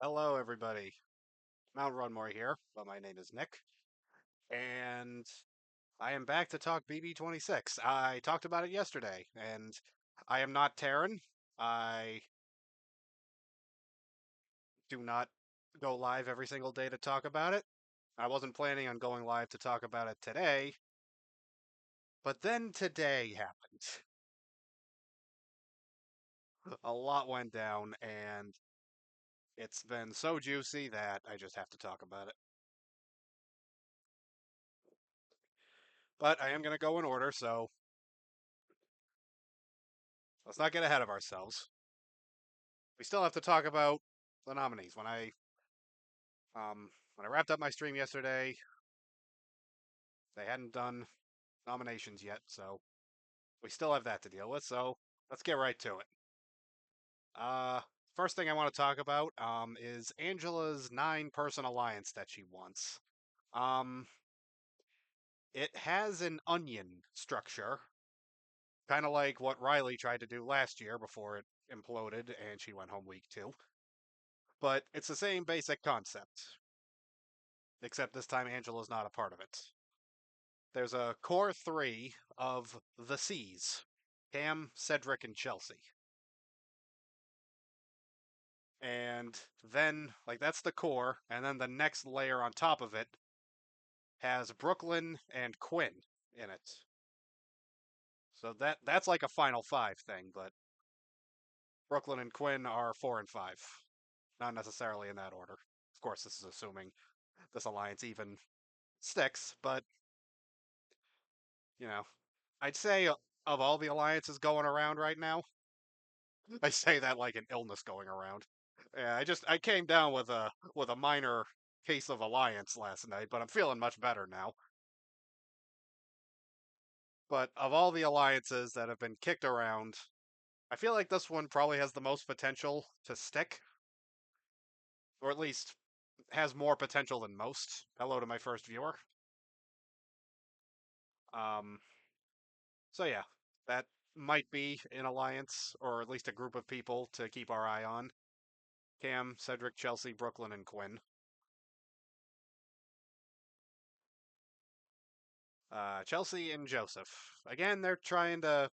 Hello, everybody. Mount Runmore here, but my name is Nick, and I am back to talk BB26. I talked about it yesterday, and I am not Taryn. I do not go live every single day to talk about it. I wasn't planning on going live to talk about it today, but then today happened. A lot went down, and it's been so juicy that I just have to talk about it. But I am going to go in order, so let's not get ahead of ourselves. We still have to talk about the nominees. When I wrapped up my stream yesterday, they hadn't done nominations yet, so we still have that to deal with. So let's get right to it. Uh, First thing I want to talk about is Angela's 9-person alliance that she wants. Um, it has an onion structure, kind of like what Riley tried to do last year before it imploded and she went home week 2. But it's the same basic concept, except this time Angela's not a part of it. There's a core 3 of the C's: Cam, Cedric, and Chelsea. And then, like, that's the core, and then the next layer on top of it has Brooklyn and Quinn in it. So that's like a final 5 thing, but Brooklyn and Quinn are 4 and 5. Not necessarily in that order. Of course, this is assuming this alliance even sticks, but, you know, I'd say of all the alliances going around right now, I say that like an illness going around. Yeah, I came down with a minor case of alliance last night, but I'm feeling much better now. But of all the alliances that have been kicked around, I feel like this one probably has the most potential to stick, or at least has more potential than most. Hello to my first viewer. Um, so yeah, that might be an alliance, or at least a group of people to keep our eye on. Cam, Cedric, Chelsea, Brooklyn, and Quinn. Chelsea and Joseph. Again, they're trying to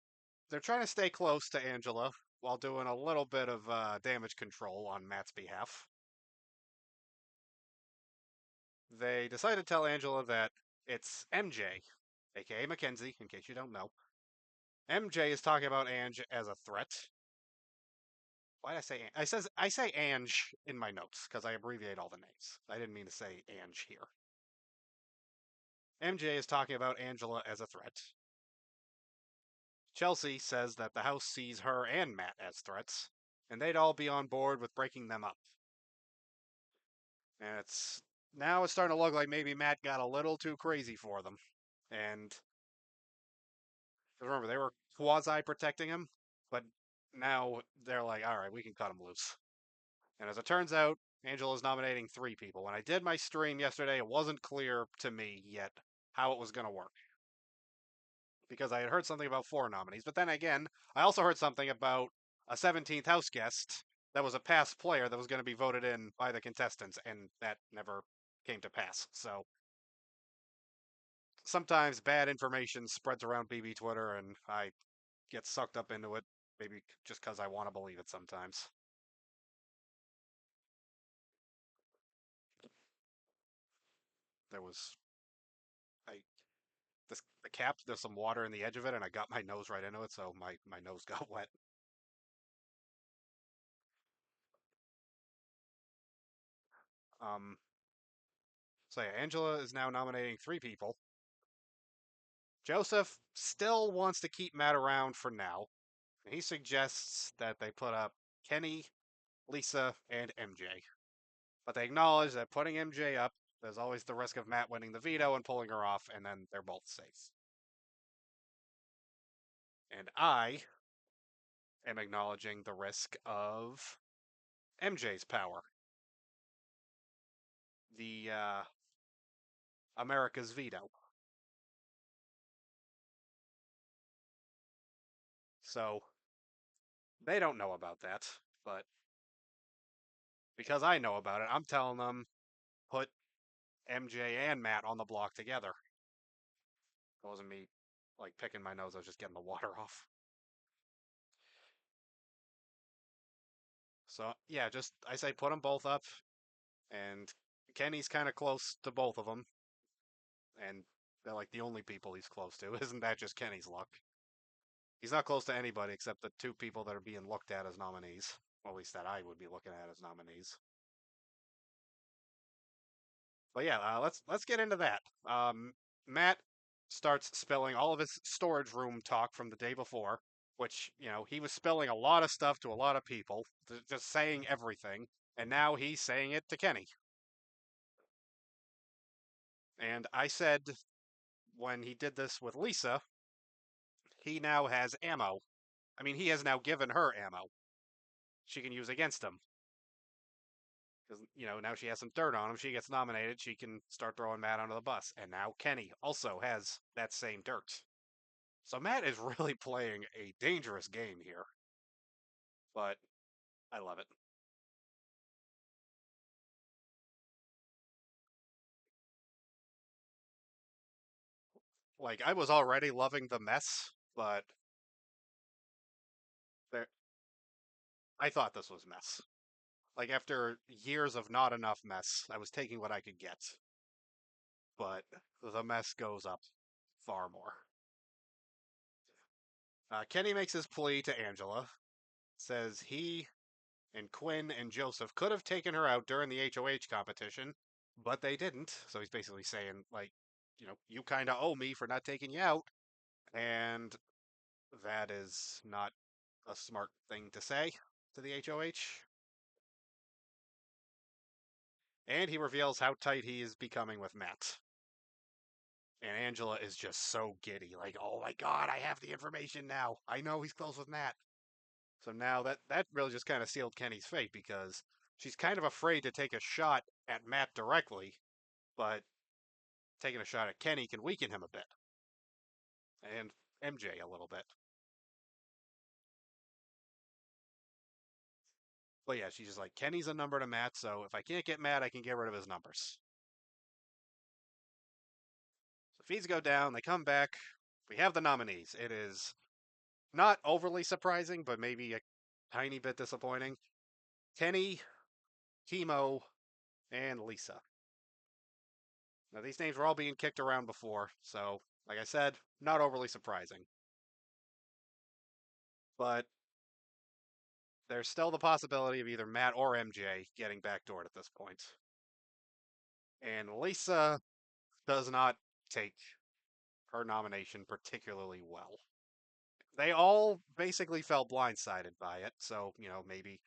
stay close to Angela while doing a little bit of damage control on Matt's behalf. They decided to tell Angela that it's MJ, aka Mackenzie, in case you don't know. MJ is talking about Ange as a threat. Why did I say I say Ange in my notes because I abbreviate all the names. I didn't mean to say Ange here. MJ is talking about Angela as a threat. Chelsea says that the house sees her and Matt as threats, and they'd all be on board with breaking them up. And it's starting to look like maybe Matt got a little too crazy for them. And remember, they were quasi protecting him, but now they're like, all right, we can cut him loose. And as it turns out, Angela's nominating 3 people. When I did my stream yesterday, it wasn't clear to me yet how it was going to work because I had heard something about 4 nominees. But then again, I also heard something about a 17th house guest that was a past player that was going to be voted in by the contestants, and that never came to pass. So sometimes bad information spreads around BB Twitter, and I get sucked up into it, maybe just because I want to believe it sometimes. There was I the cap. There's some water in the edge of it, and I got my nose right into it, so my nose got wet. Um, so yeah, Angela is now nominating 3 people. Joseph still wants to keep Matt around for now. He suggests that they put up Kenny, Lisa, and MJ. But they acknowledge that putting MJ up, there's always the risk of Matt winning the veto and pulling her off, and then they're both safe. And I am acknowledging the risk of MJ's power, the America's veto. So they don't know about that, but because I know about it, I'm telling them put MJ and Matt on the block together. It wasn't me like picking my nose, I was just getting the water off. So yeah, just I say put them both up, and Kenny's kind of close to both of them, and they're like the only people he's close to. Isn't that just Kenny's luck? He's not close to anybody except the two people that are being looked at as nominees. Well, at least that I would be looking at as nominees. But yeah, let's get into that. Matt starts spilling all of his storage room talk from the day before, which he was spilling a lot of stuff to a lot of people, just saying everything, and now he's saying it to Kenny. And I said when he did this with Lisa, he now has ammo. I mean, he has now given her ammo she can use against him. Because, now she has some dirt on him. She gets nominated. She can start throwing Matt under the bus. And now Kenny also has that same dirt. So Matt is really playing a dangerous game here. But I love it. Like, I was already loving the mess, but there, I thought this was mess. Like, after years of not enough mess, I was taking what I could get. But the mess goes up far more. Kenny makes his plea to Angela, says he and Quinn and Joseph could have taken her out during the HOH competition, but they didn't. So he's basically saying, like, you kind of owe me for not taking you out. And that is not a smart thing to say to the HOH. And he reveals how tight he is becoming with Matt. And Angela is just so giddy, like, oh my god, I have the information now. I know he's close with Matt. So now that really just kind of sealed Kenny's fate because she's kind of afraid to take a shot at Matt directly, but taking a shot at Kenny can weaken him a bit, and MJ a little bit. But yeah, she's just like, Kenny's a number to Matt, so if I can't get Matt, I can get rid of his numbers. So feeds go down, they come back. We have the nominees. It is not overly surprising, but maybe a tiny bit disappointing. Kenny, Chemo, and Lisa. Now, these names were all being kicked around before, so, like I said, not overly surprising. But there's still the possibility of either Matt or MJ getting backdoored at this point. And Lisa does not take her nomination particularly well. They all basically felt blindsided by it, so, maybe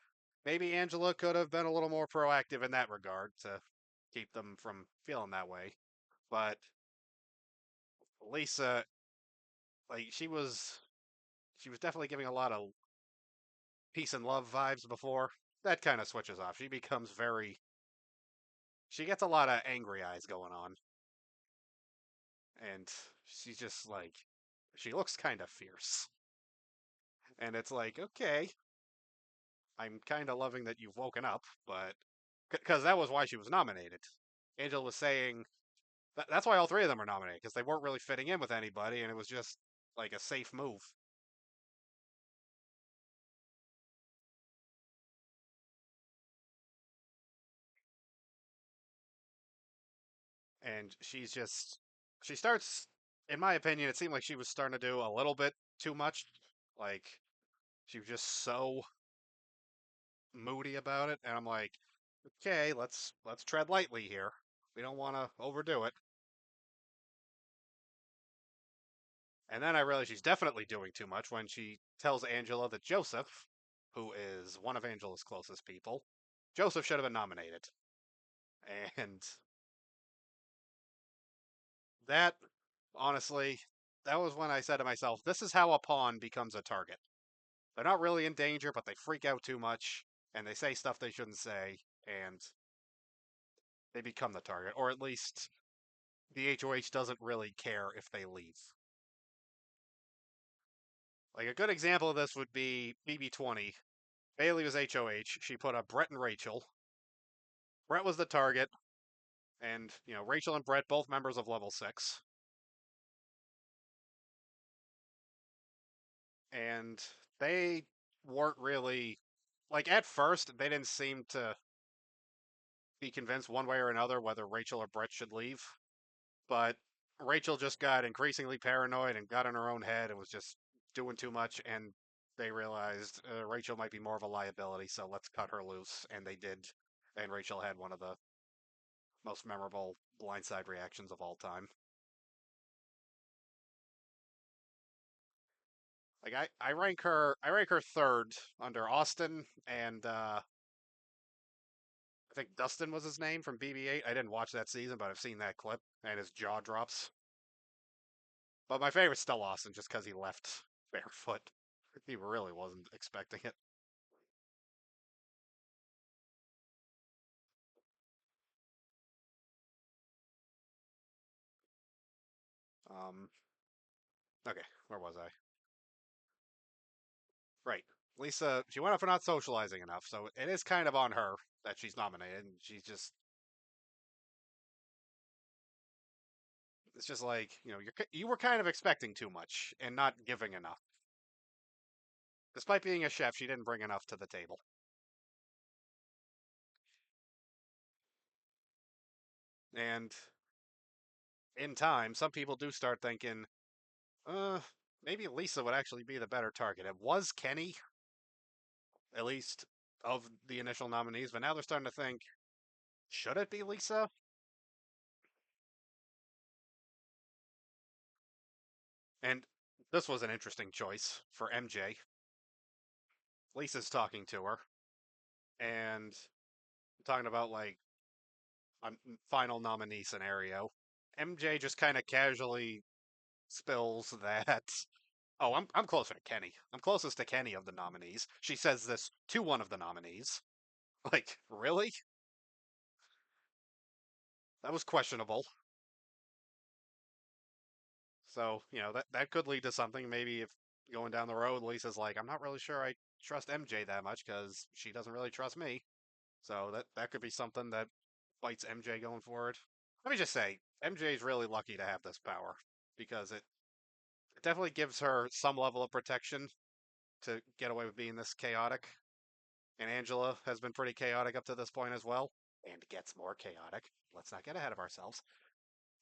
Angela could have been a little more proactive in that regard to keep them from feeling that way. But Lisa, like she was definitely giving a lot of peace and love vibes before. That kind of switches off. She gets a lot of angry eyes going on, and she's just like, she looks kind of fierce. And it's like, okay, I'm kind of loving that you've woken up, but because that was why she was nominated. Angel was saying that's why all three of them are nominated because they weren't really fitting in with anybody, and it was just like a safe move. And she starts, in my opinion, it seemed like she was starting to do a little bit too much. Like she was just so moody about it, and I'm like, okay, let's tread lightly here. We don't want to overdo it. And then I realize she's definitely doing too much when she tells Angela that Joseph, who is one of Angela's closest people, Joseph should have been nominated. And that, honestly, that was when I said to myself, this is how a pawn becomes a target. They're not really in danger, but they freak out too much and they say stuff they shouldn't say, and they become the target. Or at least the HOH doesn't really care if they leave. Like a good example of this would be BB20. Bailey was HOH. She put up Brett and Rachel. Brett was the target, and Rachel and Brett both members of Level 6, and they weren't really like at first they didn't seem to be convinced one way or another whether Rachel or Brett should leave. But Rachel just got increasingly paranoid and got in her own head and was just doing too much. And they realized Rachel might be more of a liability, so let's cut her loose. And they did. And Rachel had one of the most memorable blindside reactions of all time. Like I rank her third under Austin and I think Dustin was his name from BB8. I didn't watch that season, but I've seen that clip and his jaw drops. But my favorite's still Austin, just because he left barefoot. He really wasn't expecting it. Um, okay, where was I? Right. Lisa, she went up for not socializing enough, so it is kind of on her that she's nominated. And she's just, it's just like, you were kind of expecting too much and not giving enough. Despite being a chef, she didn't bring enough to the table. And in time, some people do start thinking, uh, maybe Lisa would actually be the better target. It was Kenny, at least of the initial nominees, but now they're starting to think, should it be Lisa? And this was an interesting choice for MJ. Lisa's talking to her and talking about like a final nominee scenario. MJ just kind of casually spills that, oh, I'm closer to Kenny. I'm closest to Kenny of the nominees. She says this to one of the nominees. Like, really? That was questionable. So, that could lead to something. Maybe if going down the road, Lisa's like, I'm not really sure I trust MJ that much because she doesn't really trust me. So that could be something that bites MJ going forward. Let me just say, MJ is really lucky to have this power because it definitely gives her some level of protection to get away with being this chaotic. And Angela has been pretty chaotic up to this point as well, and gets more chaotic. Let's not get ahead of ourselves.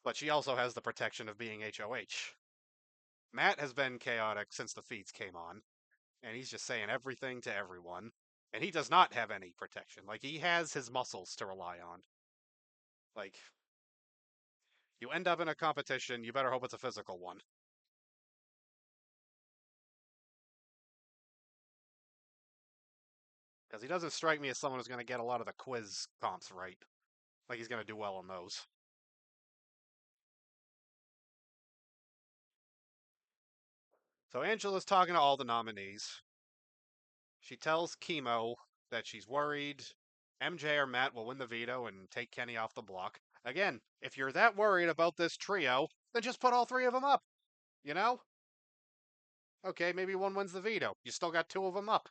But she also has the protection of being HOH. Matt has been chaotic since the feeds came on, and he's just saying everything to everyone. And he does not have any protection. Like, he has his muscles to rely on. Like, you end up in a competition, you better hope it's a physical one. Because he doesn't strike me as someone who's going to get a lot of the quiz comps right. Like, he's going to do well on those. So Angela's talking to all the nominees. She tells Chemo that she's worried MJ or Matt will win the veto and take Kenny off the block. Again, if you're that worried about this trio, then just put all three of them up. You know? Okay, maybe one wins the veto. You still got two of them up.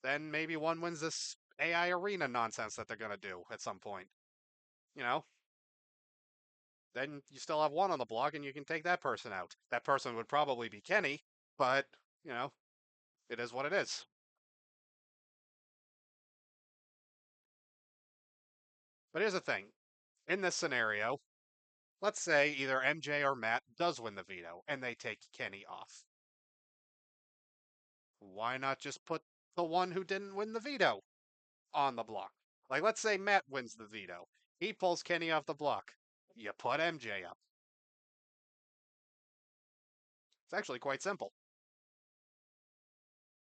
Then maybe one wins this AI arena nonsense that they're going to do at some point. You know? Then you still have one on the block and you can take that person out. That person would probably be Kenny, but, you know, it is what it is. But here's the thing. In this scenario, let's say either MJ or Matt does win the veto and they take Kenny off. Why not just put the one who didn't win the veto on the block? Like, let's say Matt wins the veto. He pulls Kenny off the block. You put MJ up. It's actually quite simple.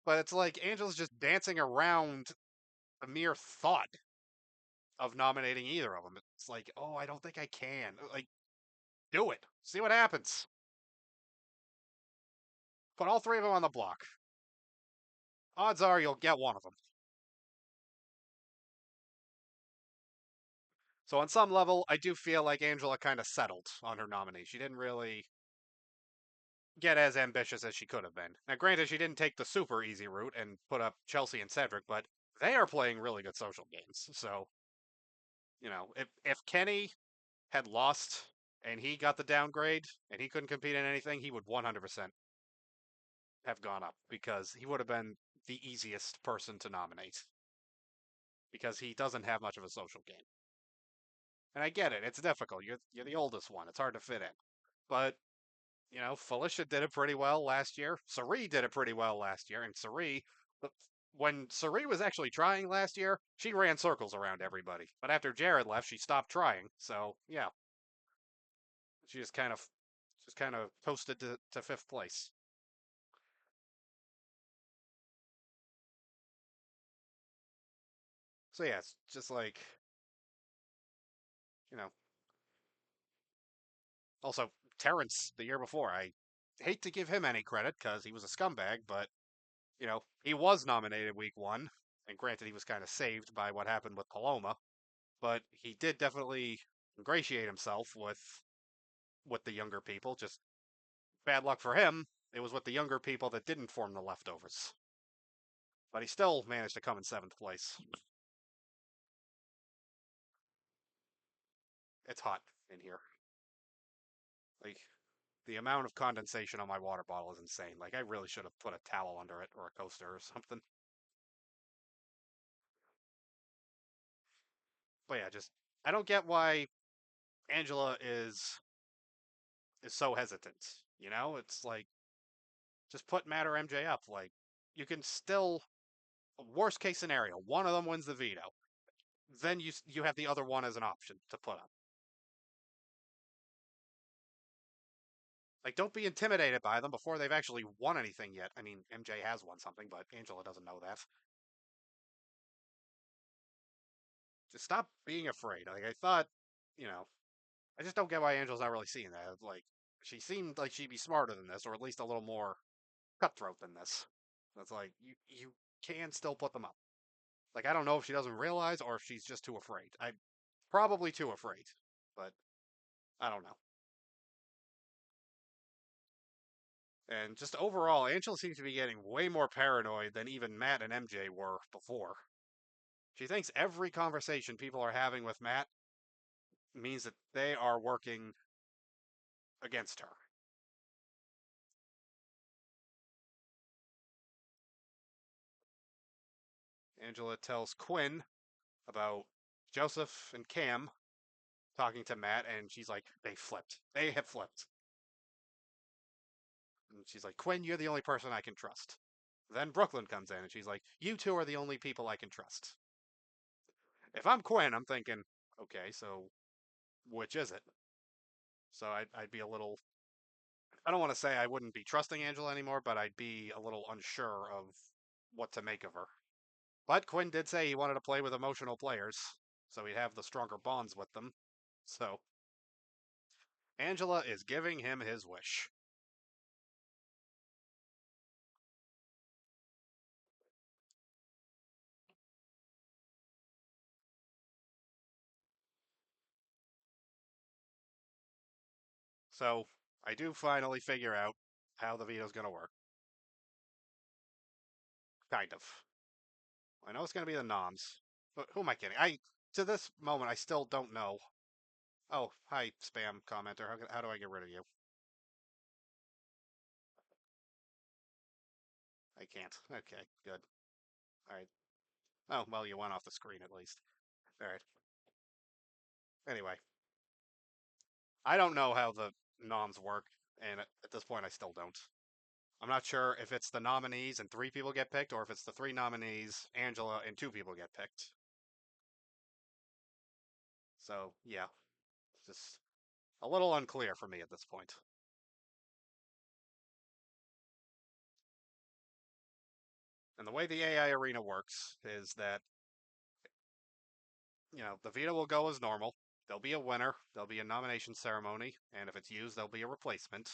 But it's like Angela's just dancing around the mere thought of nominating either of them. It's like, oh, I don't think I can. Like, do it. See what happens. Put all three of them on the block. Odds are you'll get one of them. So on some level, I do feel like Angela kind of settled on her nominee. She didn't really get as ambitious as she could have been. Now, granted, she didn't take the super easy route and put up Chelsea and Cedric, but they are playing really good social games. So If Kenny had lost and he got the downgrade and he couldn't compete in anything, he would 100% have gone up because he would have been the easiest person to nominate because he doesn't have much of a social game. And I get it; it's difficult. You're the oldest one; it's hard to fit in. But Felicia did it pretty well last year. Sari did it pretty well last year, and when Sari was actually trying last year, she ran circles around everybody. But after Jared left, she stopped trying. So yeah, she just kind of toasted to fifth place. So yeah, it's just like you know. Also, Terrence the year before, I hate to give him any credit because he was a scumbag, but he was nominated week one, and granted, he was kind of saved by what happened with Paloma, but he did definitely ingratiate himself with the younger people. Just bad luck for him. It was with the younger people that didn't form the leftovers, but he still managed to come in seventh place. It's hot in here. Like the amount of condensation on my water bottle is insane. Like I really should have put a towel under it or a coaster or something. But yeah, just I don't get why Angela is so hesitant. It's like just put Matt or MJ up. Like you can still worst case scenario, one of them wins the veto. Then you have the other one as an option to put up. Like don't be intimidated by them before they've actually won anything yet. I mean, MJ has won something, but Angela doesn't know that. Just stop being afraid. Like I thought, you know, I just don't get why Angela's not really seeing that. Like she seemed like she'd be smarter than this, or at least a little more cutthroat than this. That's like you can still put them up. Like I don't know if she doesn't realize or if she's just too afraid. I'm probably too afraid, but I don't know. And just overall, Angela seems to be getting way more paranoid than even Matt and MJ were before. She thinks every conversation people are having with Matt means that they are working against her. Angela tells Quinn about Joseph and Cam talking to Matt, and she's like, they flipped. They have flipped. And she's like, Quinn, you're the only person I can trust. Then Brooklyn comes in, and she's like, you two are the only people I can trust. If I'm Quinn, I'm thinking, okay, so which is it? So I'd be a little. I don't want to say I wouldn't be trusting Angela anymore, but I'd be a little unsure of what to make of her. But Quinn did say he wanted to play with emotional players, so he'd have the stronger bonds with them. So Angela is giving him his wish. So I do finally figure out how the veto's going to work. Kind of. I know it's going to be the noms, but who am I kidding? To this moment I still don't know. Oh, hi, spam commenter. How do I get rid of you? I can't. Okay, good. All right. Oh, well, you went off the screen at least. All right. Anyway, I don't know how the noms work, and at this point, I still don't. I'm not sure if it's the nominees and three people get picked, or if it's the three nominees, Angela, and two people get picked. So, yeah, just a little unclear for me at this point. And the way the AI arena works is that, the veto will go as normal. There'll be a winner, there'll be a nomination ceremony, and if it's used, there'll be a replacement.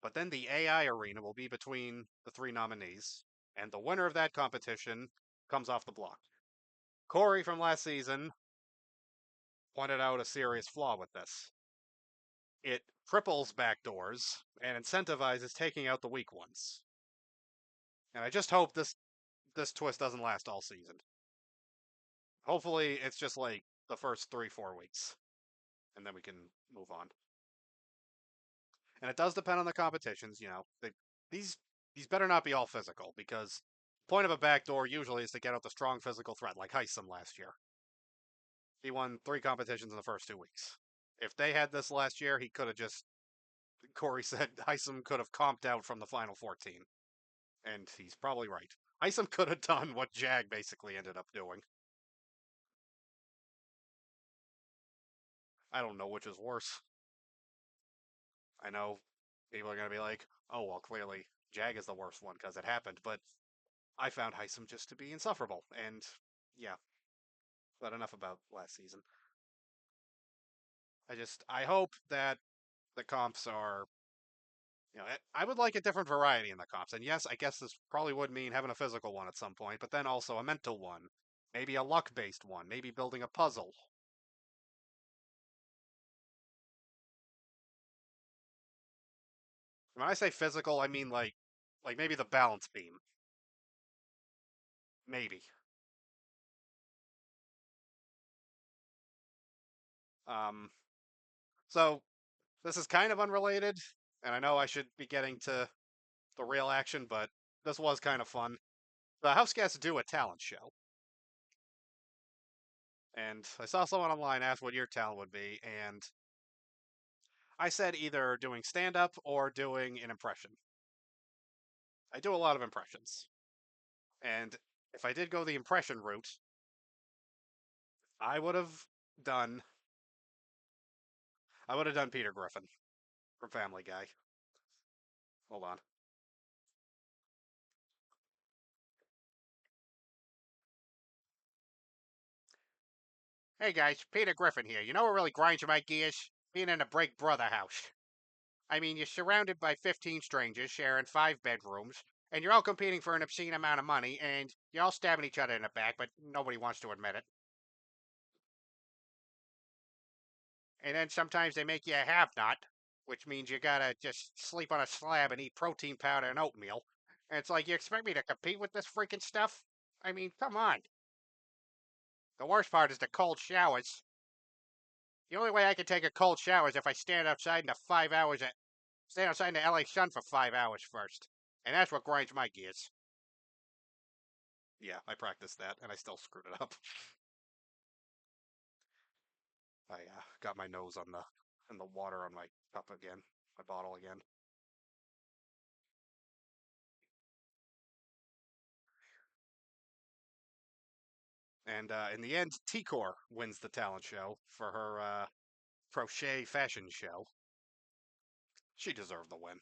But then the AI arena will be between the three nominees, and the winner of that competition comes off the block. Corey from last season pointed out a serious flaw with this. It triples backdoors and incentivizes taking out the weak ones. And I just hope this twist doesn't last all season. Hopefully, it's just like the first 3, 4 weeks, and then we can move on. And it does depend on the competitions. These these better not be all physical because point of a backdoor usually is to get out the strong physical threat, like Heisem last year. He won 3 competitions in the first 2 weeks. If they had this last year, he could have just. Corey said Heisem could have comped out from the final 14, and he's probably right. Heisem could have done what Jag basically ended up doing. I don't know which is worse. I know people are going to be like, oh, well, clearly Jag is the worst one because it happened, but I found Heisem just to be insufferable. And yeah, but enough about last season. I hope that the comps are, I would like a different variety in the comps. And yes, I guess this probably would mean having a physical one at some point, but then also a mental one, maybe a luck based one, maybe building a puzzle. When I say physical, I mean like maybe the balance beam. Maybe. Um, so this is kind of unrelated, and I know I should be getting to the real action, but this was kind of fun. The house guests do a talent show, and I saw someone online ask what your talent would be, and I said either doing stand up or doing an impression. I do a lot of impressions, and if I did go the impression route, I would have done I would have done Peter Griffin from Family Guy. Hold on. Hey guys, Peter Griffin here. You know what really grinds my gears? Being in a Break Brother house. I mean, you're surrounded by 15 strangers sharing 5 bedrooms, and you're all competing for an obscene amount of money, and you're all stabbing each other in the back, but nobody wants to admit it. And then sometimes they make you a have not, which means you gotta just sleep on a slab and eat protein powder and oatmeal. And it's like, you expect me to compete with this freaking stuff? I mean, come on. The worst part is the cold showers. The only way I can take a cold shower is if I stand outside in the LA sun for 5 hours first. And that's what grinds my gears. Yeah, I practiced that and I still screwed it up. I got my nose on the water on my cup again, my bottle again. And in the end, T-Core wins the talent show for her crochet fashion show. She deserved the win.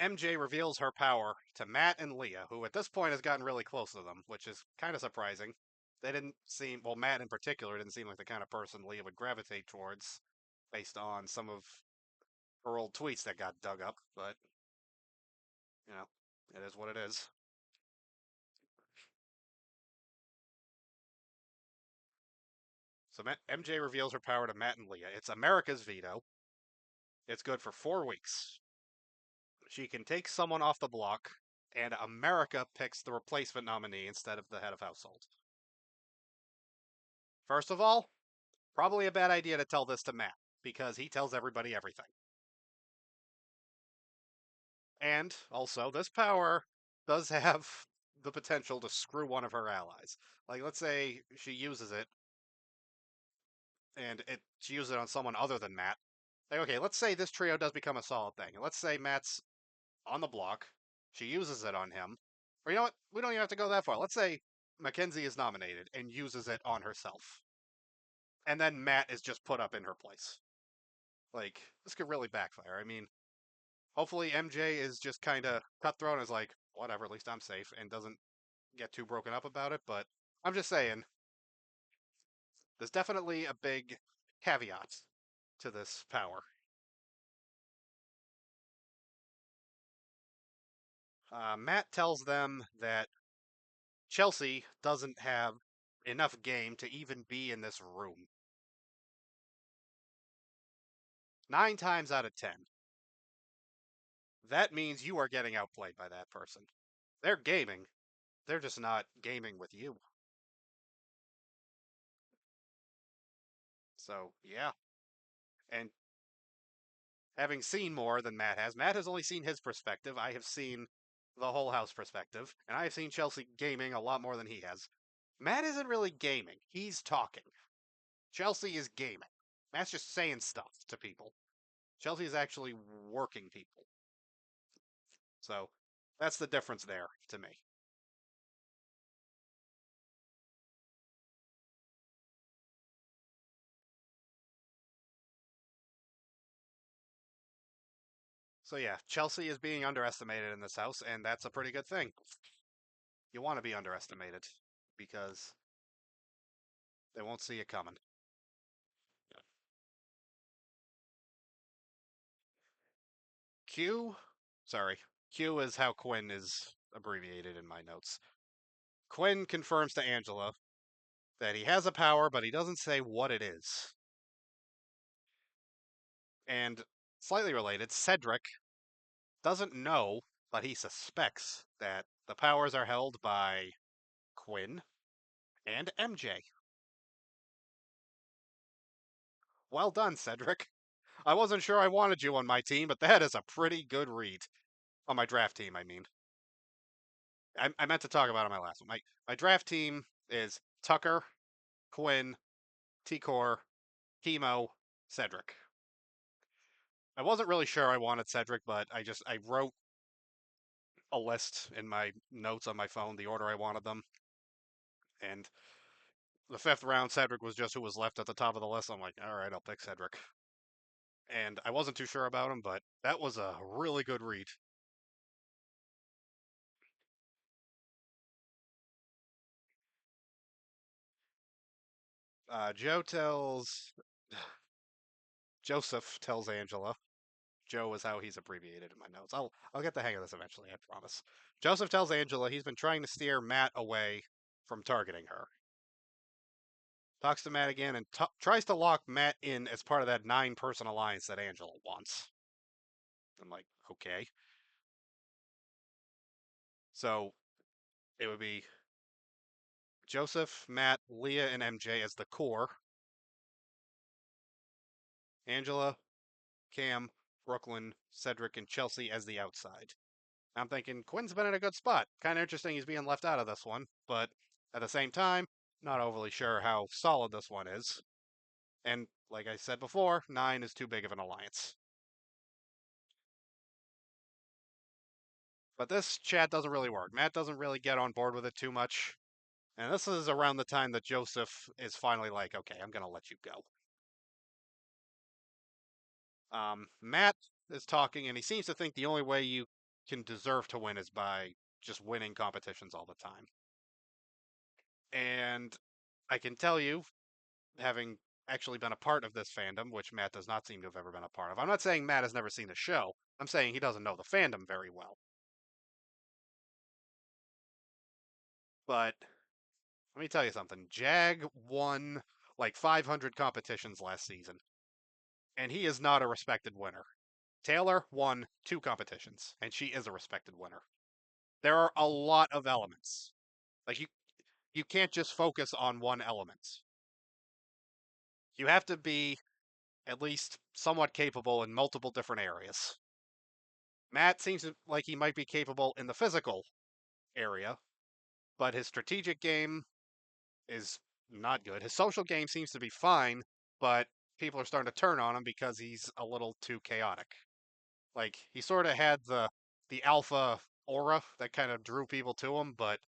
MJ reveals her power to Matt and Leah, who at this point has gotten really close to them, which is kind of surprising. They didn't seem, well, Matt in particular didn't seem like the kind of person Leah would gravitate towards based on some of her old tweets that got dug up, but, you know, it is what it is. So MJ reveals her power to Matt and Leah. It's America's veto. It's good for 4 weeks. She can take someone off the block, and America picks the replacement nominee instead of the head of household. First of all, probably a bad idea to tell this to Matt, because he tells everybody everything. And also, this power does have the potential to screw one of her allies. Like, let's say she uses it, and she uses it on someone other than Matt. Like, okay, let's say this trio does become a solid thing, and let's say Matt's on the block, she uses it on him. Or you know what? We don't even have to go that far. Let's say Mackenzie is nominated and uses it on herself. And then Matt is just put up in her place. Like, this could really backfire. I mean, hopefully MJ is just kind of cutthroat and is like, whatever, at least I'm safe, and doesn't get too broken up about it. But I'm just saying, there's definitely a big caveat to this power. Matt tells them that Chelsea doesn't have enough game to even be in this room. 9 times out of 10. That means you are getting outplayed by that person. They're gaming. They're just not gaming with you. So yeah, and having seen more than Matt has only seen his perspective. I have seen the whole house perspective, and I have seen Chelsea gaming a lot more than he has. Matt isn't really gaming; he's talking. Chelsea is gaming. Matt's just saying stuff to people. Chelsea is actually working people. So that's the difference there to me. So yeah, Chelsea is being underestimated in this house, and that's a pretty good thing. You want to be underestimated because they won't see it coming. Q, sorry, Q is how Quinn is abbreviated in my notes. Quinn confirms to Angela that he has a power, but he doesn't say what it is. And slightly related, Cedric doesn't know, but he suspects that the powers are held by Quinn and MJ. Well done, Cedric. I wasn't sure I wanted you on my team, but that is a pretty good read. On my draft team, I mean. I meant to talk about it on my last one. My draft team is Tucker, Quinn, T-Core, Chemo, Cedric. I wasn't really sure I wanted Cedric, but I wrote a list in my notes on my phone, the order I wanted them, and the fifth round, Cedric was just who was left at the top of the list. I'm like, all right, I'll pick Cedric. And I wasn't too sure about him, but that was a really good read. Joe tells Joseph tells Angela. Joe is how he's abbreviated in my notes. I'll get the hang of this eventually, I promise. Joseph tells Angela he's been trying to steer Matt away from targeting her. Talks to Matt again and tries to lock Matt in as part of that 9-person alliance that Angela wants. I'm like, okay. So it would be Joseph, Matt, Leah, and MJ as the core. Angela, Cam, Brooklyn, Cedric, and Chelsea as the outside. I'm thinking Quinn's been in a good spot. Kind of interesting he's being left out of this one, but at the same time, not overly sure how solid this one is. And like I said before, 9 is too big of an alliance. But this chat doesn't really work. Matt doesn't really get on board with it too much. And this is around the time that Joseph is finally like, okay, I'm going to let you go. Matt is talking, and he seems to think the only way you can deserve to win is by just winning competitions all the time. And I can tell you, having actually been a part of this fandom, which Matt does not seem to have ever been a part of. I'm not saying Matt has never seen the show. I'm saying he doesn't know the fandom very well. But let me tell you something. Jag won like 500 competitions last season, and he is not a respected winner. Taylor won 2 competitions, and she is a respected winner. There are a lot of elements. Like you can't just focus on one element. You have to be at least somewhat capable in multiple different areas. Matt seems like he might be capable in the physical area, but his strategic game is not good. His social game seems to be fine, but people are starting to turn on him because he's a little too chaotic. Like he sort of had the alpha aura that kind of drew people to him, but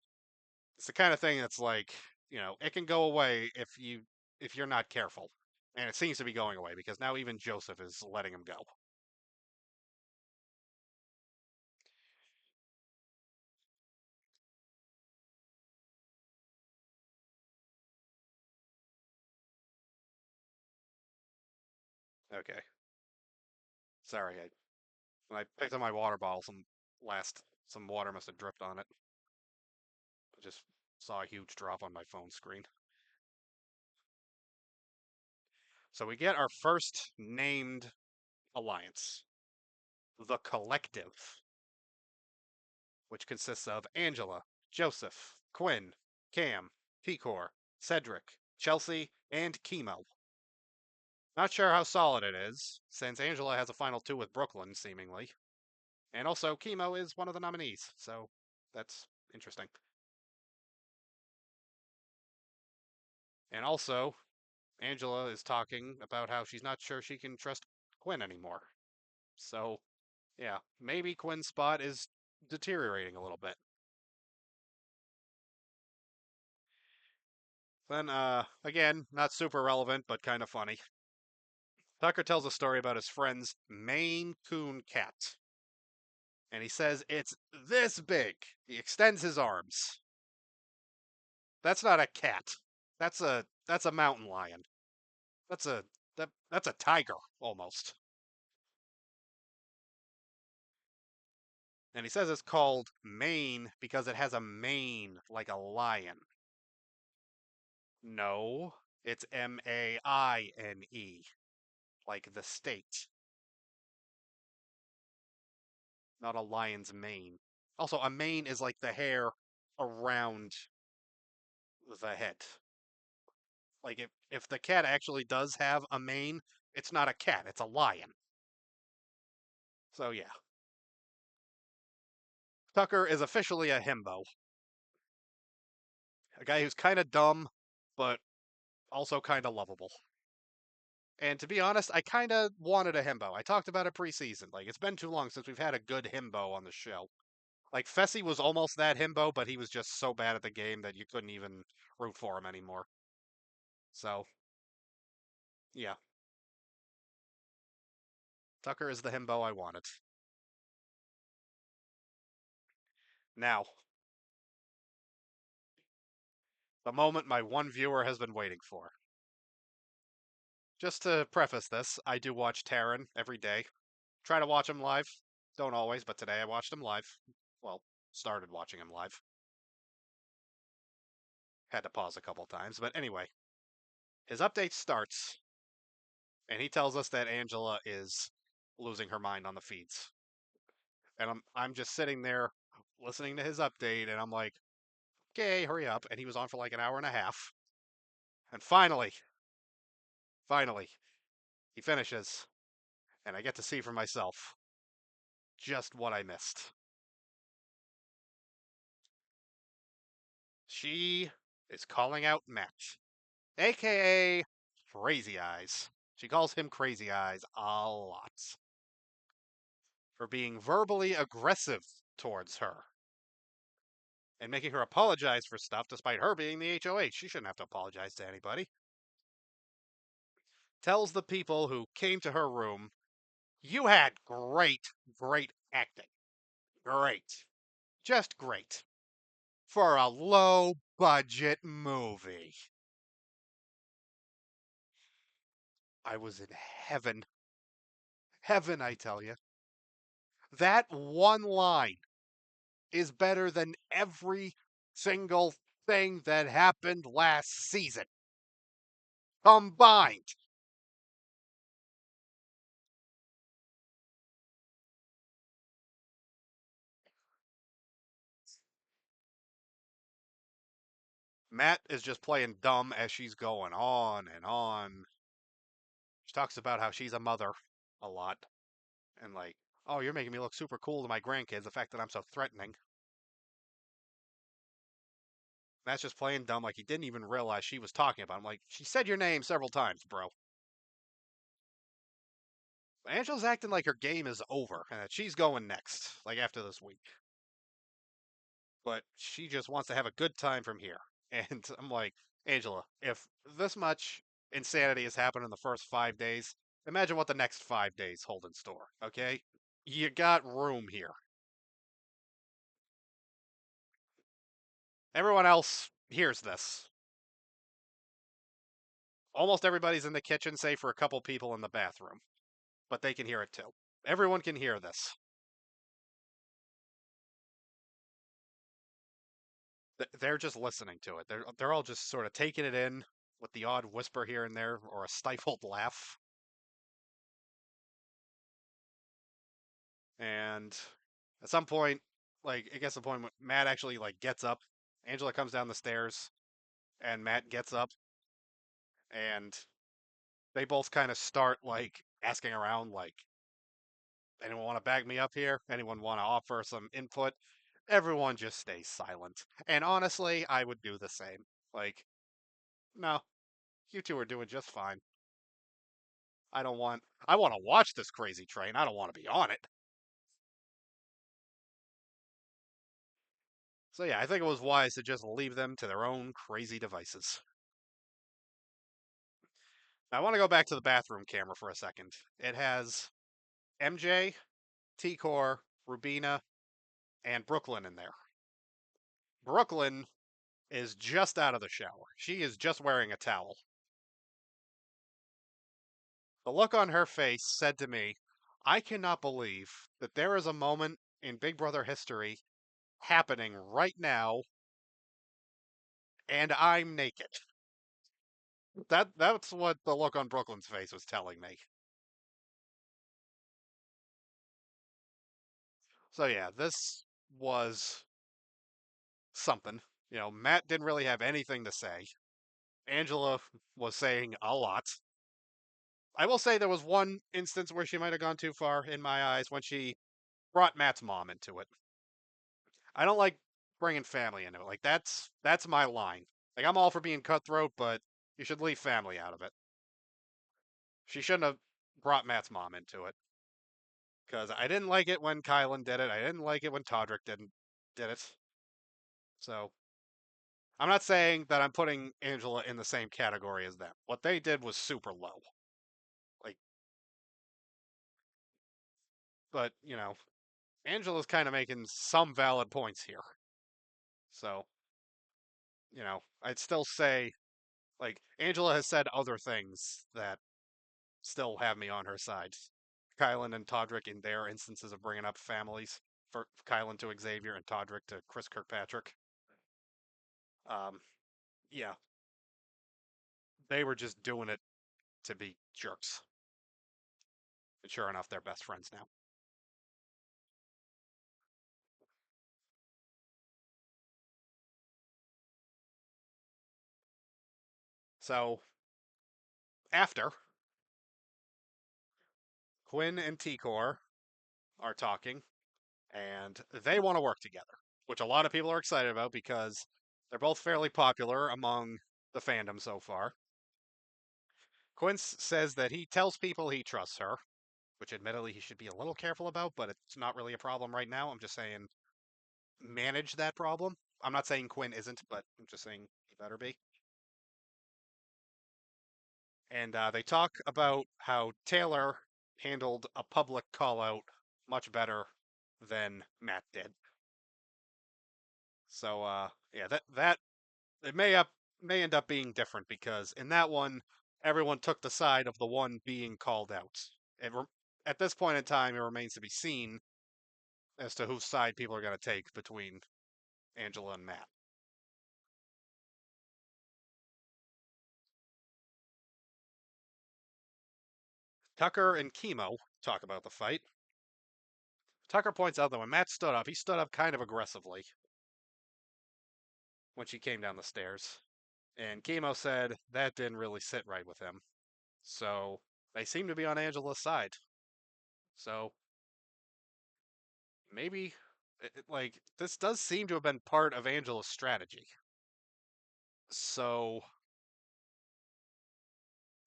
it's the kind of thing that's like, it can go away if you're not careful. And it seems to be going away because now even Joseph is letting him go. Okay. Sorry, when I picked up my water bottle, some water must have dripped on it. I just saw a huge drop on my phone screen. So we get our first named alliance, the Collective, which consists of Angela, Joseph, Quinn, Cam, Picor, Cedric, Chelsea, and Chemo. Not sure how solid it is, since Angela has a final two with Brooklyn, seemingly. And also, Chemo is one of the nominees, so that's interesting. And also, Angela is talking about how she's not sure she can trust Quinn anymore. So, yeah, maybe Quinn's spot is deteriorating a little bit. Then, again, not super relevant, but kind of funny. Tucker tells a story about his friend's Maine Coon cat. And he says it's this big. He extends his arms. That's not a cat. That's a mountain lion. That's a that's a tiger almost. And he says it's called Maine because it has a mane like a lion. No, it's Maine, like the state, not a lion's mane. Also, a mane is like the hair around the head. Like if the cat actually does have a mane, it's not a cat, it's a lion. So yeah, Tucker is officially a himbo, a guy who's kind of dumb, but also kind of lovable. And to be honest, I kind of wanted a himbo. I talked about it preseason. Like it's been too long since we've had a good himbo on the show. Like Fessy was almost that himbo, but he was just so bad at the game that you couldn't even root for him anymore. So yeah, Tucker is the himbo I wanted. Now, the moment my one viewer has been waiting for. Just to preface this, I do watch Taran every day. Try to watch him live. Don't always, but today I watched him live. Well, started watching him live. Had to pause a couple times, but anyway, his update starts, and he tells us that Angela is losing her mind on the feeds. And I'm just sitting there listening to his update, and I'm like, okay, hurry up. And he was on for like an hour and a half. And finally, he finishes, and I get to see for myself just what I missed. She is calling out Matt, aka Crazy Eyes. She calls him Crazy Eyes a lot for being verbally aggressive towards her and making her apologize for stuff despite her being the HOH. She shouldn't have to apologize to anybody. Tells the people who came to her room, you had great acting. Great. Just great. For a low budget movie. I was in heaven. Heaven, I tell you. That one line is better than every single thing that happened last season combined. Matt is just playing dumb as she's going on and on. She talks about how she's a mother a lot and like, oh, you're making me look super cool to my grandkids, the fact that I'm so threatening. Matt's just playing dumb like he didn't even realize she was talking about him. Like, she said your name several times, bro. Angela's acting like her game is over and that she's going next, like after this week. But she just wants to have a good time from here. And I'm like, Angela, if this much insanity has happened in the first 5 days, imagine what the next 5 days hold in store, okay? You got room here. Everyone else hears this. Almost everybody's in the kitchen, save for a couple people in the bathroom, but they can hear it too. Everyone can hear this. They're just listening to it. They're all just sort of taking it in with the odd whisper here and there or a stifled laugh. And at some point, like it gets to the point when Matt actually like gets up. Angela comes down the stairs, and Matt gets up, and they both kind of start like asking around, like, anyone want to bag me up here? Anyone want to offer some input? Everyone just stays silent. And honestly, I would do the same. Like, no, you two are doing just fine. I want to watch this crazy train. I don't want to be on it. So yeah, I think it was wise to just leave them to their own crazy devices. Now, I want to go back to the bathroom camera for a second. It has MJ, T-Core, Rubina, and Brooklyn in there. Brooklyn is just out of the shower. She is just wearing a towel. The look on her face said to me, I cannot believe that there is a moment in Big Brother history happening right now and I'm naked. That's what the look on Brooklyn's face was telling me. So yeah, this was something. Matt didn't really have anything to say. Angela was saying a lot. I will say there was one instance where she might have gone too far in my eyes when she brought Matt's mom into it. I don't like bringing family into it. Like that's my line. Like I'm all for being cutthroat, but you should leave family out of it. She shouldn't have brought Matt's mom into it because I didn't like it when Kylan did it. I didn't like it when Todrick did it. So I'm not saying that I'm putting Angela in the same category as them. What they did was super low. Like, but Angela's kind of making some valid points here. So I'd still say like Angela has said other things that still have me on her side. Kylan and Todrick in their instances of bringing up families, for Kylan to Xavier and Todrick to Chris Kirkpatrick. Um, yeah, they were just doing it to be jerks. And sure enough, they're best friends now. So after Quinn and T-Core are talking, and they want to work together, which a lot of people are excited about because they're both fairly popular among the fandom so far. Quince says that he tells people he trusts her, which admittedly he should be a little careful about, but it's not really a problem right now. I'm just saying manage that problem. I'm not saying Quinn isn't, but I'm just saying he better be. And they talk about how Taylor handled a public call out much better than Matt did. So yeah, that it may end up being different because in that one, everyone took the side of the one being called out. At this point in time, it remains to be seen as to whose side people are going to take between Angela and Matt. Tucker and Chemo talk about the fight. Tucker points out that when Matt stood up, he stood up kind of aggressively when she came down the stairs. And Chemo said that didn't really sit right with him. So they seem to be on Angela's side. So maybe like this does seem to have been part of Angela's strategy. So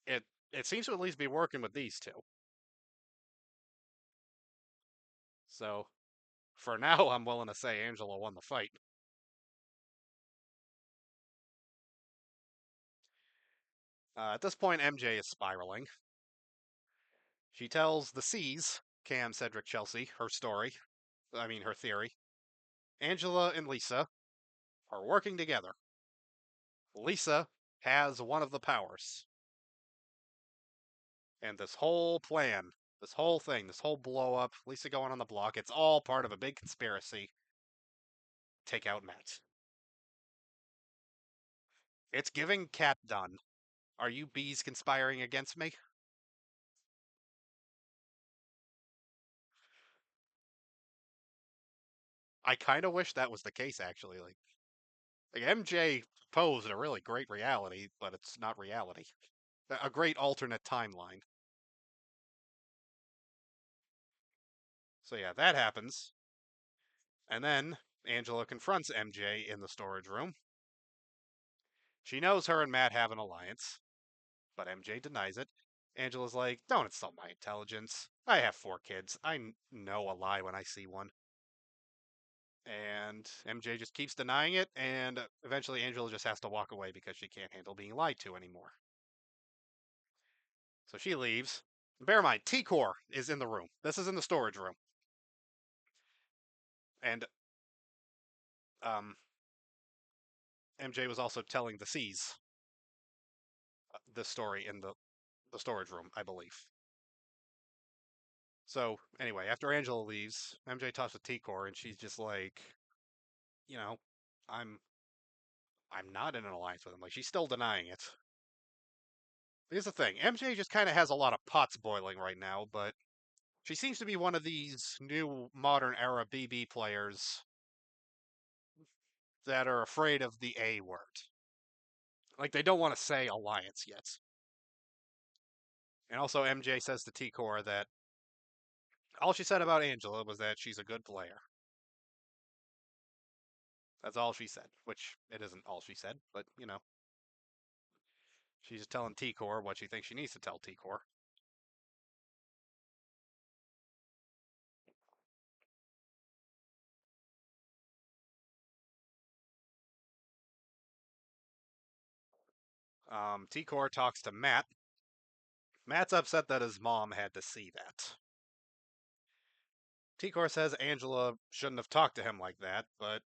it it seems to at least be working with these two. So for now, I'm willing to say Angela won the fight. At this point, MJ is spiraling. She tells the C's, Cam, Cedric, Chelsea, her story. I mean, her theory. Angela and Lisa are working together. Lisa has one of the powers. And this whole plan, this whole thing, this whole blow up, Lisa going on the block, it's all part of a big conspiracy. Take out Matt. It's giving Cat done. Are you bees conspiring against me? I kind of wish that was the case, actually. Like MJ posed a really great reality, but it's not reality. A great alternate timeline. So yeah, that happens. And then Angela confronts MJ in the storage room. She knows her and Matt have an alliance, but MJ denies it. Angela's like, don't insult my intelligence. I have 4 kids. I know a lie when I see one. And MJ just keeps denying it, and eventually Angela just has to walk away because she can't handle being lied to anymore. So she leaves. Bear in mind, T-Core is in the room. This is in the storage room. And um, MJ was also telling the C's this story in the storage room, I believe. So anyway, after Angela leaves, MJ talks to T-Core, and she's just like, you know, I'm I'm not in an alliance with him. Like she's still denying it. Here's the thing: MJ just kind of has a lot of pots boiling right now, but she seems to be one of these new modern era BB players that are afraid of the A word. Like they don't want to say alliance yet. And also, MJ says to T Core that all she said about Angela was that she's a good player. That's all she said, which it isn't all she said, but she's just telling T Core what she thinks she needs to tell T Core. T Core talks to Matt. Matt's upset that his mom had to see that. T Core says Angela shouldn't have talked to him like that, but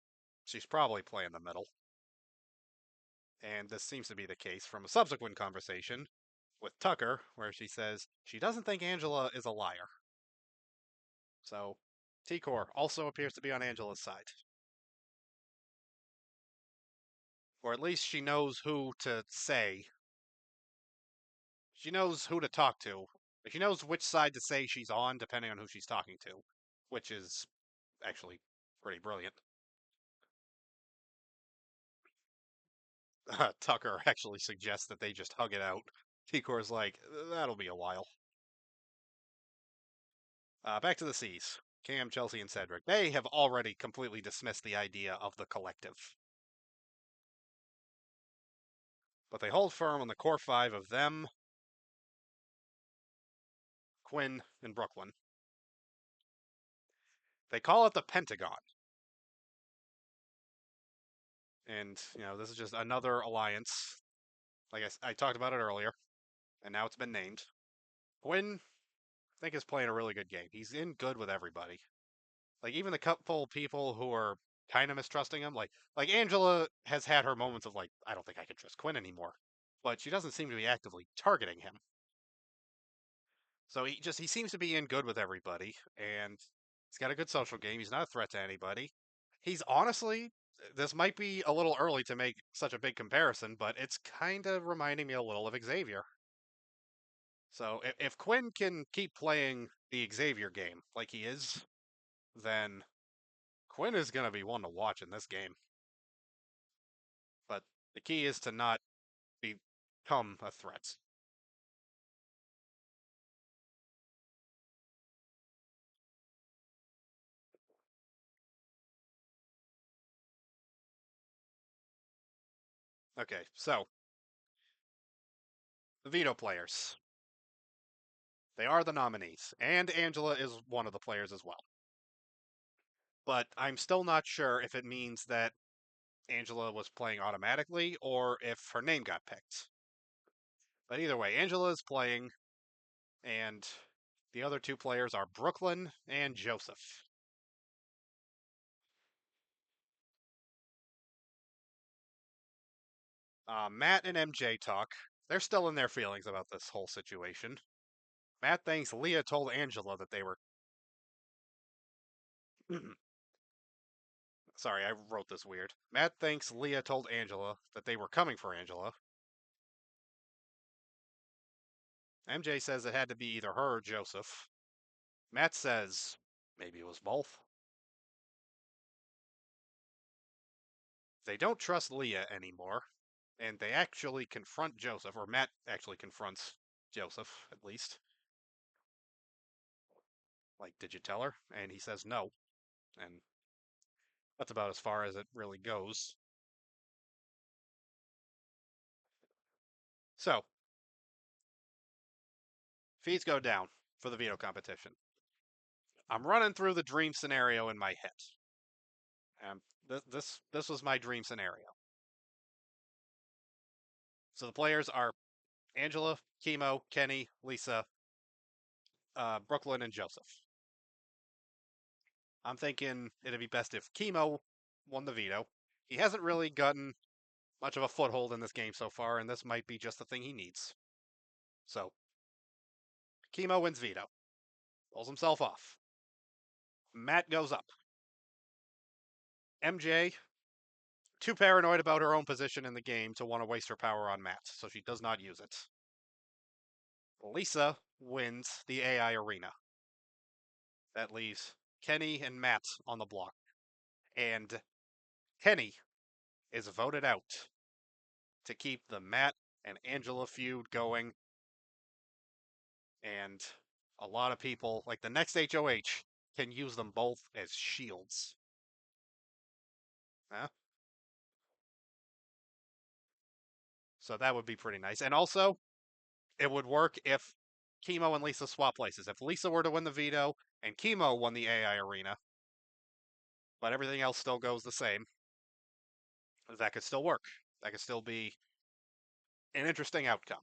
she's probably playing the middle. And this seems to be the case from a subsequent conversation with Tucker, where she says she doesn't think Angela is a liar. So, T-Core also appears to be on Angela's side. Or at least she knows who to say. She knows who to talk to. She knows which side to say she's on, depending on who she's talking to, which is actually pretty brilliant. Tucker actually suggests that they just hug it out. T-Core's like, that'll be a while. Back to the C's. Cam, Chelsea, and Cedric. They have already completely dismissed the idea of the collective. But they hold firm on the core 5 of them, Quinn, and Brooklyn. They call it the Pentagon. And, this is just another alliance. Like I talked about it earlier, and now it's been named. Quinn, I think, is playing a really good game. He's in good with everybody. Like, even the couple people who are kind of mistrusting him, like Angela has had her moments of, like, I don't think I can trust Quinn anymore. But she doesn't seem to be actively targeting him. So he seems to be in good with everybody, and he's got a good social game. He's not a threat to anybody. He's honestly, this might be a little early to make such a big comparison, but it's kind of reminding me a little of Xavier. So if Quinn can keep playing the Xavier game like he is, then Quinn is going to be one to watch in this game. But the key is to not become a threat. Okay, so the veto players. They are the nominees, and Angela is one of the players as well. But I'm still not sure if it means that Angela was playing automatically or if her name got picked. But either way, Angela is playing, and the other 2 players are Brooklyn and Joseph. Matt and MJ talk. They're still in their feelings about this whole situation. Matt thinks Leah told Angela that they were. Sorry, I wrote this weird. Matt thinks Leah told Angela that they were coming for Angela. MJ says it had to be either her or Joseph. Matt says maybe it was both. They don't trust Leah anymore. and they actually confront Joseph, or Matt actually confronts Joseph, at least. Like, did you tell her? And he says no, and that's about as far as it really goes. So, fees go down for the veto competition. I'm running through the dream scenario in my head. This was my dream scenario. So the players are Angela, Chemo, Kenny, Lisa, Brooklyn, and Joseph. I'm thinking it'd be best if Chemo won the veto. He hasn't really gotten much of a foothold in this game so far, and this might be just the thing he needs. So, Chemo wins veto, pulls himself off. Matt goes up. MJ, too paranoid about her own position in the game to want to waste her power on Matt, so she does not use it. Lisa wins the AI arena. That leaves Kenny and Matt on the block. And Kenny is voted out to keep the Matt and Angela feud going. And a lot of people, like the next HOH, can use them both as shields. Huh? So that would be pretty nice. And also, it would work if Chemo and Lisa swap places. If Lisa were to win the veto and Chemo won the AI arena, but everything else still goes the same, that could still work. That could still be an interesting outcome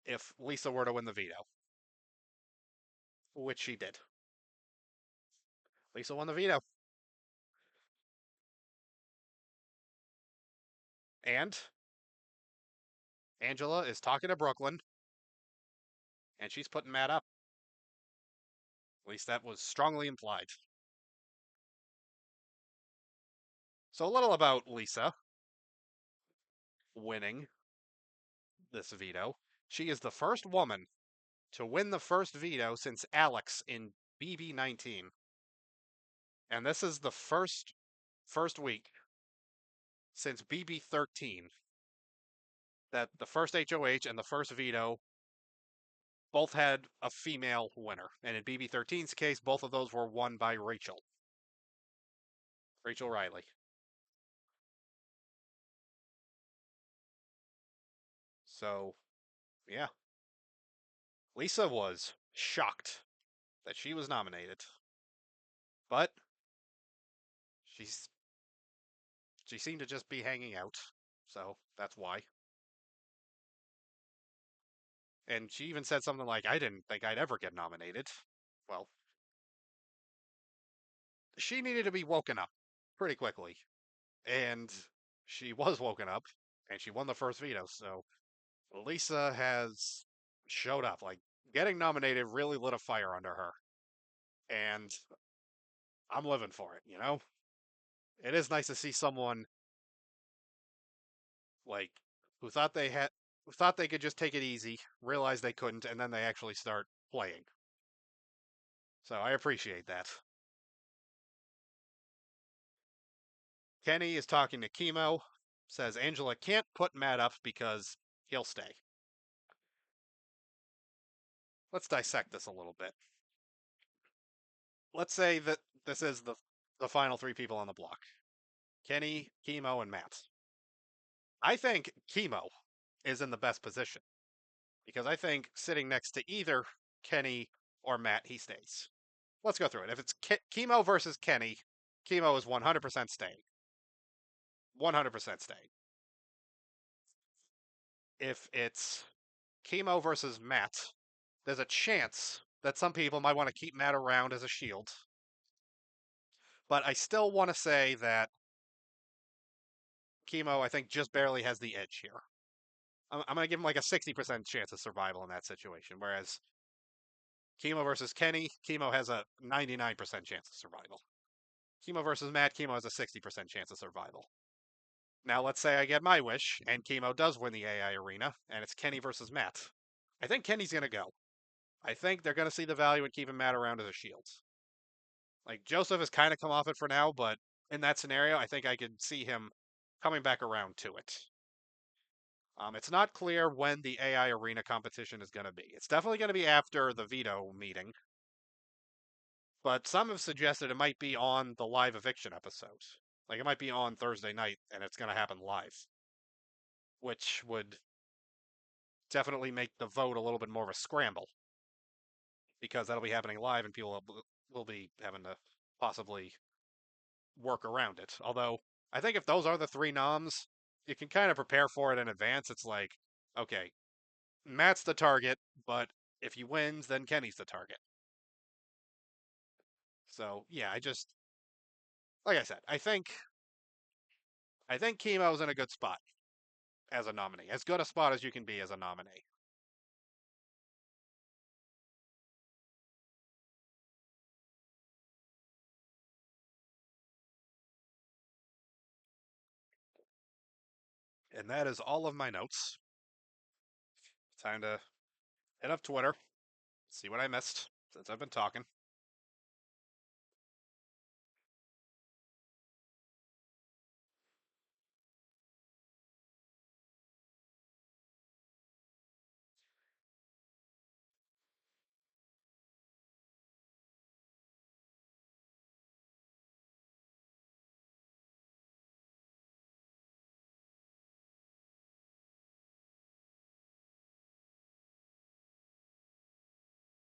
if Lisa were to win the veto, which she did. Lisa won the veto. And Angela is talking to Brooklyn, and she's putting Matt up. At least that was strongly implied. So a little about Lisa winning this veto. She is the first woman to win the first veto since Alex in BB19. And this is the first week since BB13 that the first HOH and the first veto both had a female winner. And in BB13's case, both of those were won by Rachel Riley. So, yeah, Lisa was shocked that she was nominated, but she's she seemed to just be hanging out, so that's why. And she even said something like, "I didn't think I'd ever get nominated." Well, she needed to be woken up pretty quickly, and she was woken up, and she won the first veto. So Lisa has showed up. Like, getting nominated really lit a fire under her, and I'm living for it. It is nice to see someone like who thought they had who thought they could just take it easy, realize they couldn't, and then they actually start playing. So I appreciate that. Kenny is talking to Chemo, says Angela can't put Matt up because he'll stay. Let's dissect this a little bit. Let's say that this is the final three people on the block. Kenny, Chemo, and Matt. I think Chemo is in the best position because I think sitting next to either Kenny or Matt, he stays. Let's go through it. If it's Chemo versus Kenny, Chemo is 100% staying. 100% staying. If it's Chemo versus Matt, there's a chance that some people might want to keep Matt around as a shield. But I still want to say that Chemo, I think, just barely has the edge here. I'm going to give him like a 60% chance of survival in that situation, whereas Chemo versus Kenny, Chemo has a 99% chance of survival. Chemo versus Matt, Chemo has a 60% chance of survival. Now, let's say I get my wish, and Chemo does win the AI arena, and it's Kenny versus Matt. I think Kenny's going to go. I think they're going to see the value in keeping Matt around as a shield. Like, Joseph has kind of come off it for now, but in that scenario, I think I could see him coming back around to it. It's not clear when the AI arena competition is going to be. It's definitely going to be after the veto meeting, but some have suggested it might be on the live eviction episode. Like it might be on Thursday night and it's going to happen live, which would definitely make the vote a little bit more of a scramble because that'll be happening live and people will be having to possibly work around it. Although I think if those are the three noms, you can kind of prepare for it in advance. It's like, okay, Matt's the target, but if he wins, then Kenny's the target. So yeah, I just like I said, I think Chemo's in a good spot as a nominee, as good a spot as you can be as a nominee. And that is all of my notes. Time to hit up Twitter, see what I missed since I've been talking.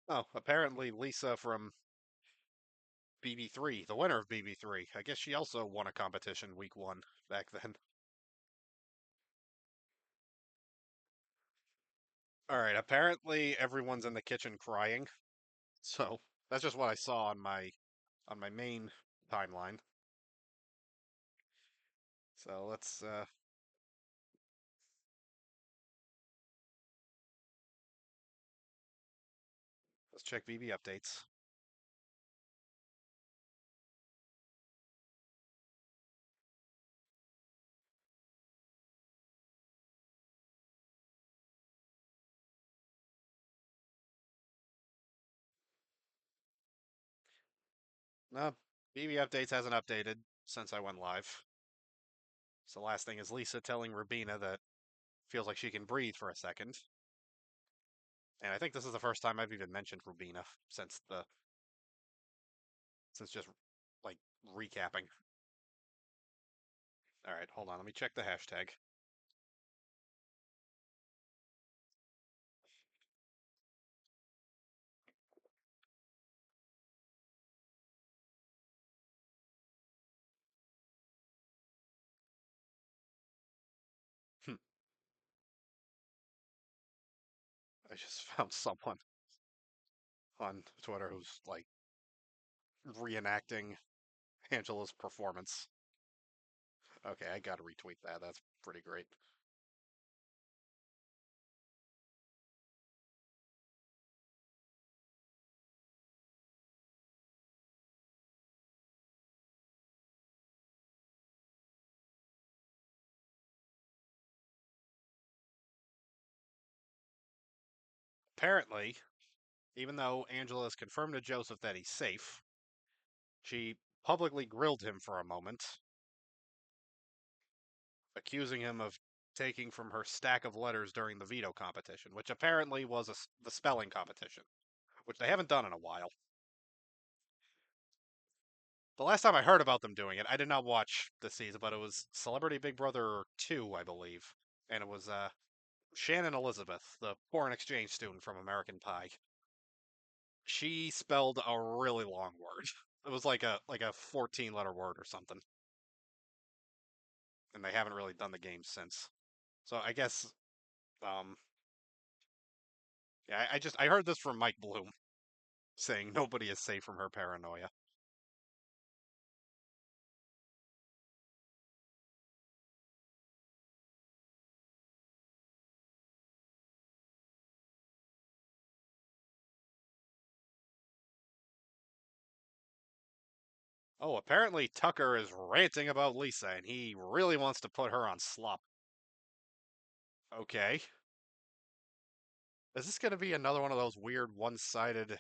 Oh, apparently Lisa from BB3, the winner of BB3. I guess she also won a competition week one back then. All right, apparently everyone's in the kitchen crying. So that's just what I saw on my main timeline. So let's check BB updates. No, BB updates hasn't updated since I went live. So the last thing is Lisa telling Rubina that feels like she can breathe for a second. And I think this is the first time I've even mentioned Rubina since just like recapping. All right, hold on. Let me check the hashtag. Hmm, I just found someone on Twitter who's like reenacting Angela's performance. Okay, I gotta retweet that. That's pretty great. Apparently, even though Angela has confirmed to Joseph that he's safe, she publicly grilled him for a moment, accusing him of taking from her stack of letters during the veto competition, which apparently was the spelling competition, which they haven't done in a while. The last time I heard about them doing it, I did not watch this season, but it was Celebrity Big Brother 2, I believe. And it was Shannon Elizabeth, the foreign exchange student from American Pie. She spelled a really long word. It was like a 14-letter word or something. And they haven't really done the game since. So I guess um yeah, I heard this from Mike Bloom saying nobody is safe from her paranoia. Oh, apparently Tucker is ranting about Lisa and he really wants to put her on slop. Okay. Is this going to be another one of those weird one-sided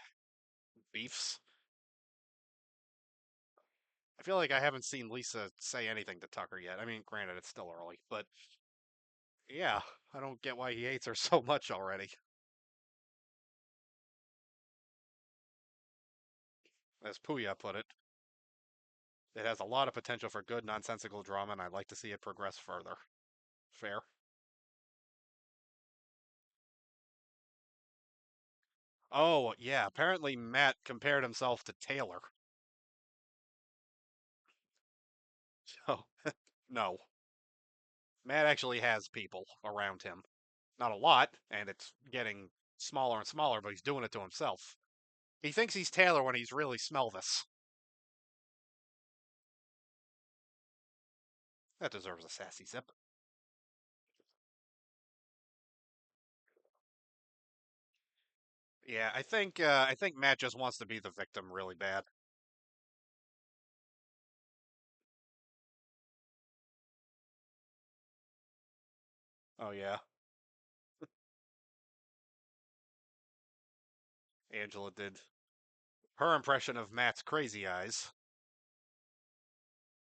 beefs? I feel like I haven't seen Lisa say anything to Tucker yet. I mean, granted, it's still early, but yeah. I don't get why he hates her so much already. As Puya put it, it has a lot of potential for good, nonsensical drama, and I'd like to see it progress further. Fair. Oh, yeah, apparently Matt compared himself to Taylor. So, no. Matt actually has people around him. Not a lot, and it's getting smaller and smaller, but he's doing it to himself. He thinks he's Taylor when he's really Smelvis. That deserves a sassy sip. Yeah, I think Matt just wants to be the victim really bad. Oh yeah, Angela did her impression of Matt's crazy eyes,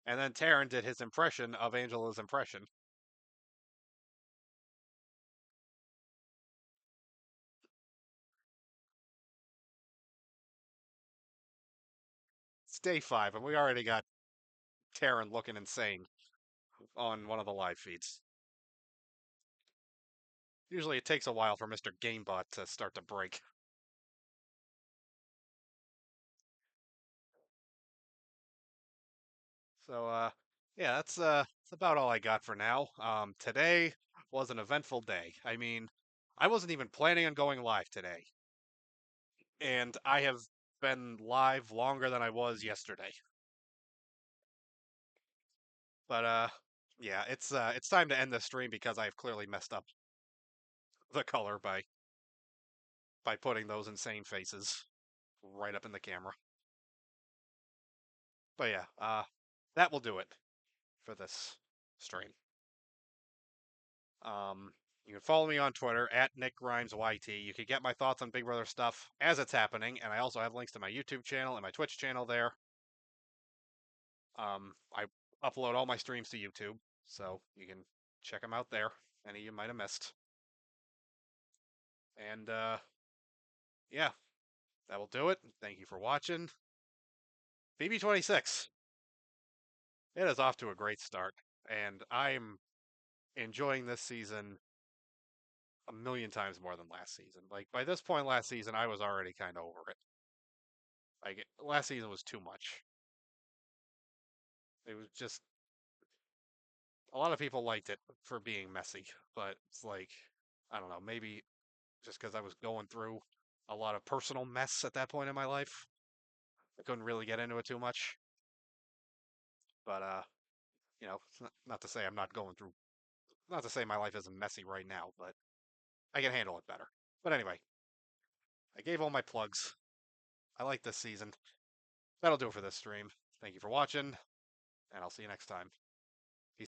and then Taryn did his impression of Angela's impression. It's day 5, and we already got Taryn looking insane on one of the live feeds. Usually it takes a while for Mr. Gamebot to start to break. So yeah, that's about all I got for now. Today was an eventful day. I mean, I wasn't even planning on going live today, and I have been live longer than I was yesterday. But yeah, it's time to end the stream because I've clearly messed up the color by putting those insane faces right up in the camera. But yeah, that will do it for this stream. You can follow me on Twitter at Nick Grimes YT. You can get my thoughts on Big Brother stuff as it's happening, and I also have links to my YouTube channel and my Twitch channel there. I upload all my streams to YouTube, so you can check them out there. Any you might have missed. And yeah, that will do it. Thank you for watching. BB26. It is off to a great start, and I'm enjoying this season a million times more than last season. Like by this point last season, I was already kind of over it. Like last season was too much. It was just a lot of people liked it for being messy, but it's like I don't know, maybe just because I was going through a lot of personal mess at that point in my life, I couldn't really get into it too much. But not to say I'm not going through, not to say my life isn't messy right now, but I can handle it better. But anyway, I gave all my plugs. I like this season. That'll do it for this stream. Thank you for watching, and I'll see you next time.